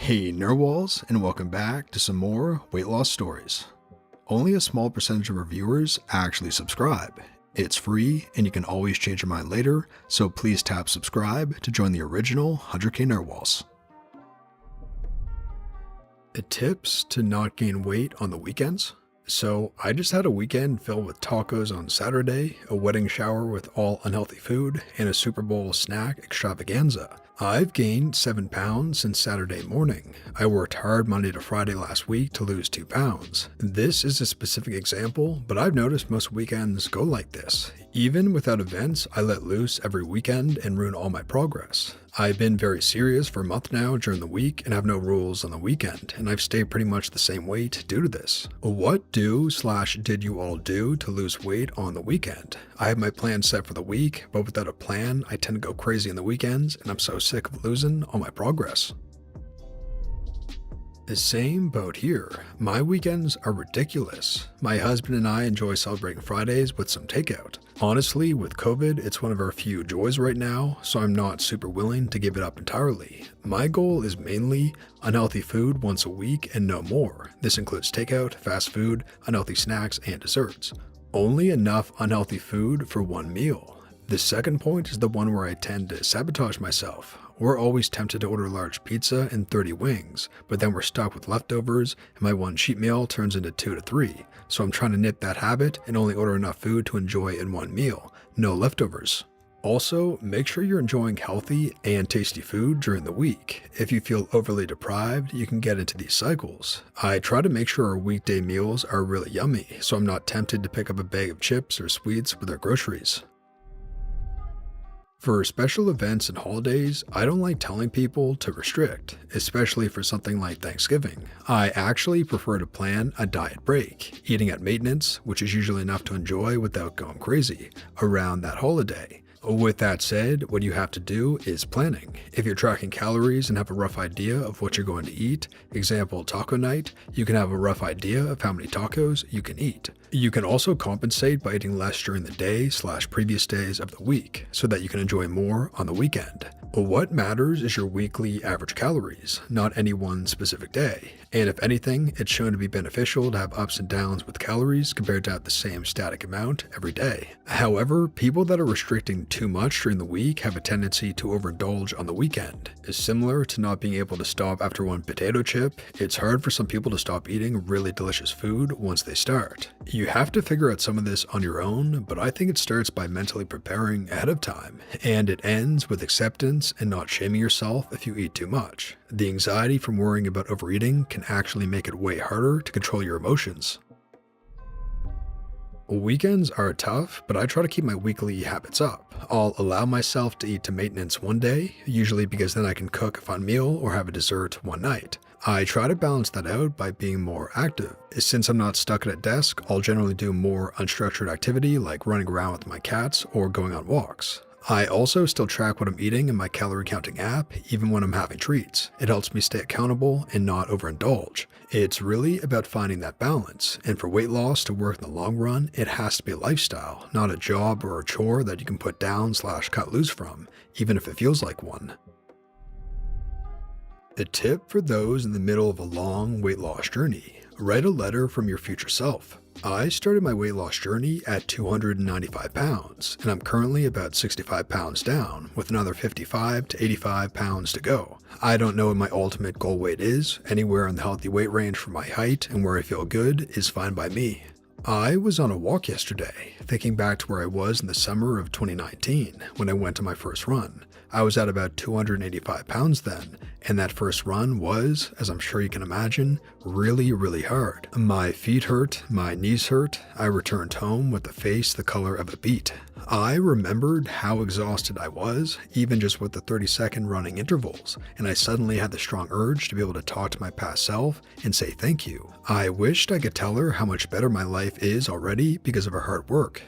Hey Narwhals, and welcome back to some more weight loss stories. Only a small percentage of our viewers actually subscribe. It's free and you can always change your mind later, so please tap subscribe to join the original 100k Narwhals. Tips to not gain weight on the weekends? So I just had a weekend filled with tacos on Saturday, a wedding shower with all unhealthy food, and a Super Bowl snack extravaganza. I've gained 7 pounds since Saturday morning. I worked hard Monday to Friday last week to lose 2 pounds. This is a specific example, but I've noticed most weekends go like this. Even without events, I let loose every weekend and ruin all my progress. I've been very serious for a month now during the week and have no rules on the weekend, and I've stayed pretty much the same weight due to this. What did you all do to lose weight on the weekend? I have my plan set for the week, but without a plan, I tend to go crazy on the weekends, and I'm so sick of losing all my progress. The same boat here. My weekends are ridiculous. My husband and I enjoy celebrating Fridays with some takeout. Honestly, with COVID, it's one of our few joys right now, so I'm not super willing to give it up entirely. My goal is mainly unhealthy food once a week and no more. This includes takeout, fast food, unhealthy snacks, and desserts. Only enough unhealthy food for one meal. The second point is the one where I tend to sabotage myself. We're always tempted to order a large pizza and 30 wings, but then we're stuck with leftovers and my one cheat meal turns into 2 to 3. So I'm trying to nip that habit and only order enough food to enjoy in one meal, no leftovers. Also, make sure you're enjoying healthy and tasty food during the week. If you feel overly deprived, you can get into these cycles. I try to make sure our weekday meals are really yummy, so I'm not tempted to pick up a bag of chips or sweets with our groceries. For special events and holidays, I don't like telling people to restrict, especially for something like Thanksgiving. I actually prefer to plan a diet break, eating at maintenance, which is usually enough to enjoy without going crazy, around that holiday. With that said, what you have to do is planning. If you're tracking calories and have a rough idea of what you're going to eat, example taco night, you can have a rough idea of how many tacos you can eat. You can also compensate by eating less during the day/previous days of the week so that you can enjoy more on the weekend. What matters is your weekly average calories, not any one specific day. And if anything, it's shown to be beneficial to have ups and downs with calories compared to have the same static amount every day. However, people that are restricting too much during the week have a tendency to overindulge on the weekend. It's similar to not being able to stop after one potato chip. It's hard for some people to stop eating really delicious food once they start. You have to figure out some of this on your own, but I think it starts by mentally preparing ahead of time, and it ends with acceptance and not shaming yourself if you eat too much. The anxiety from worrying about overeating can actually make it way harder to control your emotions. Weekends are tough, but I try to keep my weekly habits up. I'll allow myself to eat to maintenance one day, usually because then I can cook a fun meal or have a dessert one night. I try to balance that out by being more active. Since I'm not stuck at a desk, I'll generally do more unstructured activity like running around with my cats or going on walks. I also still track what I'm eating in my calorie counting app, even when I'm having treats. It helps me stay accountable and not overindulge. It's really about finding that balance, and for weight loss to work in the long run, it has to be a lifestyle, not a job or a chore that you can put down/cut loose from, even if it feels like one. A tip for those in the middle of a long weight loss journey: write a letter from your future self. I started my weight loss journey at 295 pounds, and I'm currently about 65 pounds down, with another 55 to 85 pounds to go. I don't know what my ultimate goal weight is. Anywhere in the healthy weight range for my height and where I feel good is fine by me. I was on a walk yesterday, thinking back to where I was in the summer of 2019 when I went to my first run. I was at about 285 pounds then, and that first run was, as I'm sure you can imagine, really hard. My feet hurt, my knees hurt. I returned home with a face the color of a beet. I remembered how exhausted I was, even just with the 30-second running intervals, and I suddenly had the strong urge to be able to talk to my past self and say thank you. I wished I could tell her how much better my life is already because of her hard work.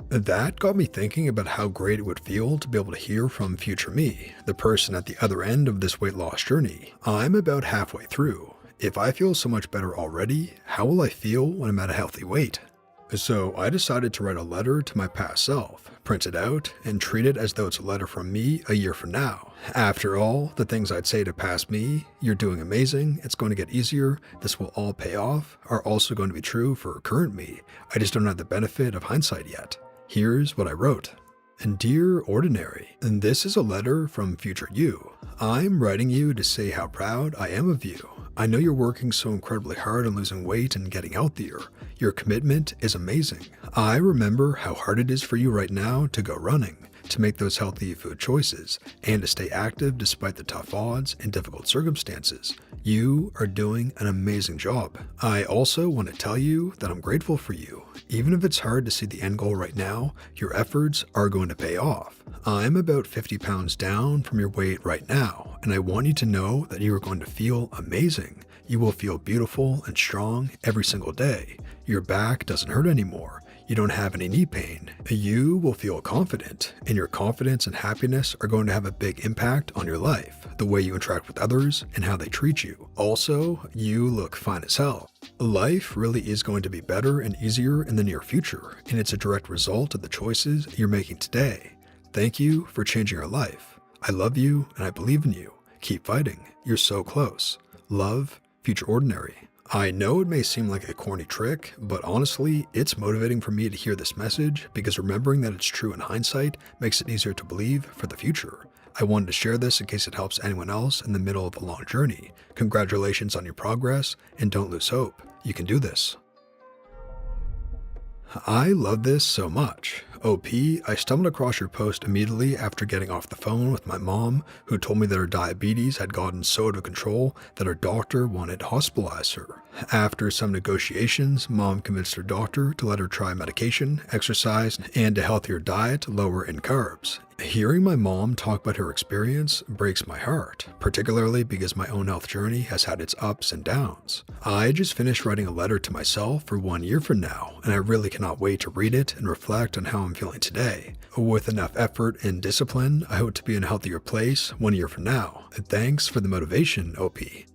That got me thinking about how great it would feel to be able to hear from future me, the person at the other end of this weight loss journey. I'm about halfway through. If I feel so much better already, how will I feel when I'm at a healthy weight? So I decided to write a letter to my past self, print it out, and treat it as though it's a letter from me a year from now. After all, the things I'd say to past me, "You're doing amazing, it's going to get easier, this will all pay off," are also going to be true for current me. I just don't have the benefit of hindsight yet. Here's what I wrote. And dear Ordinary, and this is a letter from future you. I'm writing you to say how proud I am of you. I know you're working so incredibly hard on losing weight and getting healthier. Your commitment is amazing. I remember how hard it is for you right now to go running, to make those healthy food choices, and to stay active despite the tough odds and difficult circumstances. You are doing an amazing job. I also want to tell you that I'm grateful for you. Even if it's hard to see the end goal right now, your efforts are going to pay off. I'm about 50 pounds down from your weight right now, and I want you to know that you are going to feel amazing. You will feel beautiful and strong every single day. Your back doesn't hurt anymore. You don't have any knee pain. You will feel confident, and your confidence and happiness are going to have a big impact on your life, the way you interact with others, and how they treat you. Also, you look fine as hell. Life really is going to be better and easier in the near future, and it's a direct result of the choices you're making today. Thank you for changing your life. I love you, and I believe in you. Keep fighting. You're so close. Love, Future Ordinary. I know it may seem like a corny trick, but honestly, it's motivating for me to hear this message because remembering that it's true in hindsight makes it easier to believe for the future. I wanted to share this in case it helps anyone else in the middle of a long journey. Congratulations on your progress, and don't lose hope. You can do this. I love this so much. OP, I stumbled across your post immediately after getting off the phone with my mom, who told me that her diabetes had gotten so out of control that her doctor wanted to hospitalize her. After some negotiations, Mom convinced her doctor to let her try medication, exercise, and a healthier diet lower in carbs. Hearing my mom talk about her experience breaks my heart, particularly because my own health journey has had its ups and downs. I just finished writing a letter to myself for 1 year from now, and I really cannot wait to read it and reflect on how I'm feeling today. With enough effort and discipline, I hope to be in a healthier place 1 year from now. Thanks for the motivation, OP.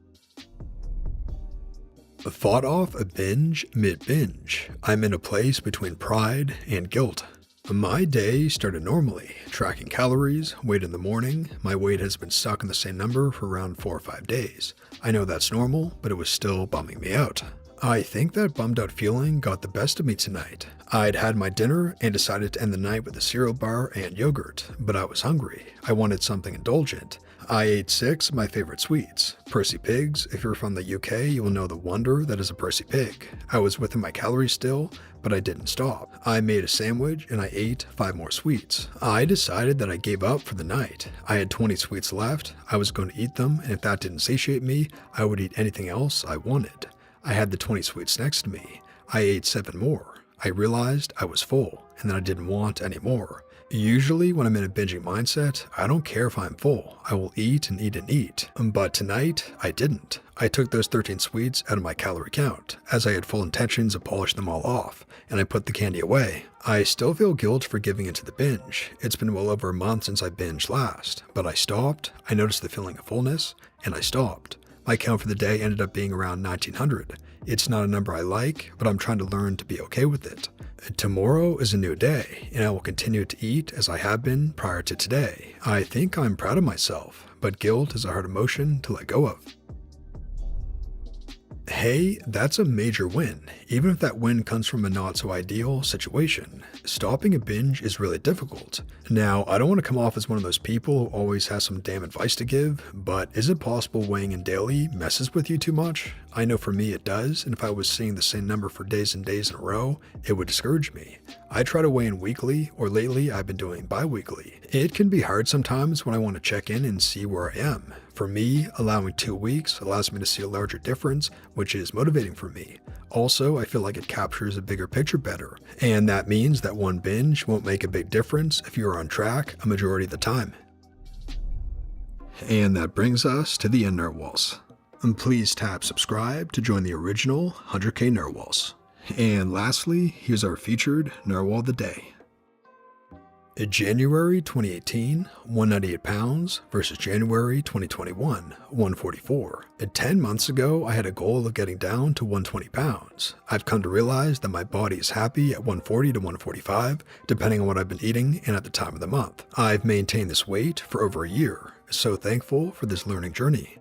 Fought off a binge mid-binge. I'm in a place between pride and guilt. My day started normally, tracking calories, weight in the morning. My weight has been stuck in the same number for around 4 or 5 days. I know that's normal, but it was still bumming me out. I think that bummed out feeling got the best of me tonight. I'd had my dinner and decided to end the night with a cereal bar and yogurt, but I was hungry. I wanted something indulgent. I ate 6 of my favorite sweets. Percy Pigs. If you're from the UK, you will know the wonder that is a Percy Pig. I was within my calories still, but I didn't stop. I made a sandwich and I ate 5 more sweets. I decided that I gave up for the night. I had 20 sweets left. I was going to eat them, and if that didn't satiate me, I would eat anything else I wanted. I had the 20 sweets next to me. I ate 7 more. I realized I was full, and that I didn't want any more. Usually when I'm in a binging mindset, I don't care if I'm full. I will eat and eat and eat. But tonight, I didn't. I took those 13 sweets out of my calorie count, as I had full intentions of polishing them all off, and I put the candy away. I still feel guilt for giving into the binge. It's been well over a month since I binged last, but I stopped. I noticed the feeling of fullness, and I stopped. My count for the day ended up being around 1900. It's not a number I like, but I'm trying to learn to be okay with it. Tomorrow is a new day, and I will continue to eat as I have been prior to today. I think I'm proud of myself, but guilt is a hard emotion to let go of. Hey, that's a major win, even if that win comes from a not-so-ideal situation. Stopping a binge is really difficult. Now, I don't want to come off as one of those people who always has some damn advice to give, but is it possible weighing in daily messes with you too much? I know for me it does, and if I was seeing the same number for days and days in a row, it would discourage me. I try to weigh in weekly, or lately I've been doing bi-weekly. It can be hard sometimes when I want to check in and see where I am. For me, allowing 2 weeks allows me to see a larger difference, which is motivating for me. Also, I feel like it captures a bigger picture better, and that means that one binge won't make a big difference if you are on track a majority of the time. And that brings us to the end, Narwhals. Please tap subscribe to join the original 100k Narwhals. And lastly, here's our featured Narwhal of the Day. In January 2018, 198 pounds versus January 2021, 144. And 10 months ago, I had a goal of getting down to 120 pounds. I've come to realize that my body is happy at 140 to 145, depending on what I've been eating and at the time of the month. I've maintained this weight for over a year. So thankful for this learning journey.